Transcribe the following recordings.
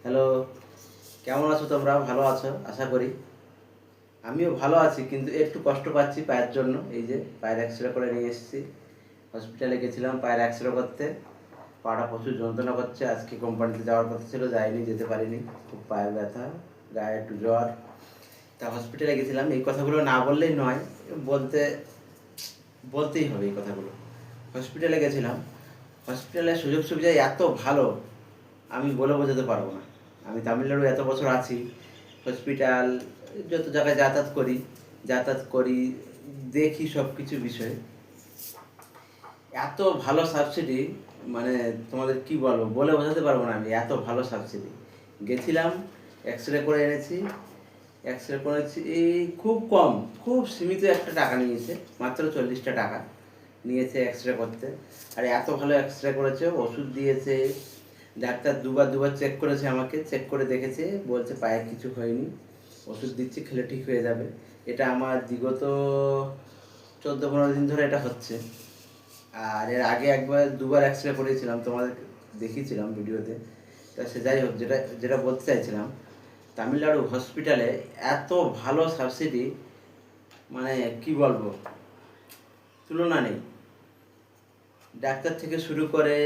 Hello, কেমন আছো তোমরা? ভালো আছো আশা করি। আমিও ভালো আছি, কিন্তু একটু কষ্ট পাচ্ছি পায়ের জন্য। এই যে পায়ের এক্সরে করে নিয়ে এসেছি। হসপিটালে গেছিলাম পায়ের এক্সরে করতে। পাটা প্রচুর যন্ত্রণা করছে। আজকে কোম্পানিতে যাওয়ার কথা ছিল, যাইনি, যেতে পারিনি। খুব পায়ের ব্যথা, গায়ে একটু জ্বর। তা হসপিটালে গেছিলাম। এই কথাগুলো না বললেই নয়, বলতে বলতেই হবে এই কথাগুলো। হসপিটালে গেছিলাম। হসপিটালের সুযোগ সুবিধা এত ভালো, আমি বলে বোঝাতে পারবো না। আমি তামিলনাড়ু এত বছর আছি, হসপিটাল যত জায়গায় যাতায়াত করি, দেখি সব কিছু বিষয়। এত ভালো সাবসিডি, মানে তোমাদের কি বলবো, বলে বোঝাতে পারবো না। আমি এত ভালো সাবসিডি গেছিলাম, এক্সরে করে এনেছি। এক্সরে করেছি এই খুব কম, খুব সীমিত একটা টাকা নিয়েছে, মাত্র 40টা টাকা নিয়েছে এক্সরে করতে। আর এত ভালো এক্সরে করেছে, ওষুধ দিয়েছে। ডাক্তার দুবার চেক করেছে, আমাকে চেক করে দেখেছে, বলছে পায়ে কিছু হয়নি, ওষুধ দিচ্ছি, খেলে ঠিক হয়ে যাবে। এটা আমার বিগত 14-15 দিন ধরে এটা হচ্ছে। আর এর আগে দুবার এক্সরে করেছিলাম, তোমাদের দেখিয়েছিলাম ভিডিওতে। তা সে যাই হোক, যেটা যেটা বলতে চাইছিলাম, তামিলনাড়ু হসপিটালে এত ভালো সাবসিডি, মানে কি বলবো, তুলনা নেই। ডাক্তার থেকে শুরু করে,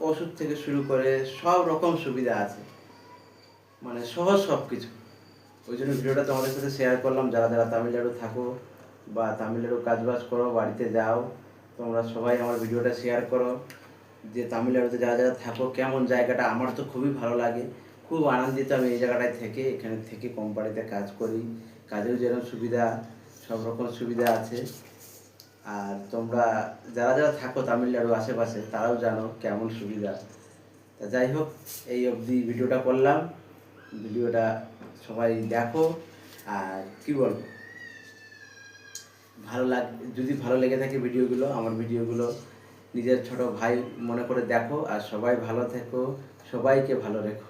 ওষুধ থেকে শুরু করে সব রকম সুবিধা আছে, মানে সহজ সব কিছু। ওই জন্য ভিডিওটা তোমাদের সাথে শেয়ার করলাম। যারা যারা তামিলনাড়ু থাকো বা তামিলনাড়ু কাজবাজ করো, বাড়িতে যাও, তোমরা সবাই আমার ভিডিওটা শেয়ার করো, যে তামিলনাড়ুতে যারা যারা থাকো কেমন জায়গাটা। আমার তো খুবই ভালো লাগে, খুব আনন্দিত আমি এই জায়গাটায় থেকে। এখানে থেকে কোম্পানিতে কাজ করি, কাজেও যেরকম সুবিধা, সব রকম সুবিধা আছে। আর তোমরা যারা যারা থাকো তামিলনাড়ু আশেপাশে, তারাও জানো কেমন সুবিধা। তা যাই হোক, এই অবধি ভিডিওটা করলাম। ভিডিওটা সবাই দেখো। আর কি বলবো, যদি ভালো লেগে থাকে ভিডিওগুলো, আমার ভিডিওগুলো নিজের ছোট ভাই মনে করে দেখো। আর সবাই ভালো থেকো, সবাইকে ভালো রেখো।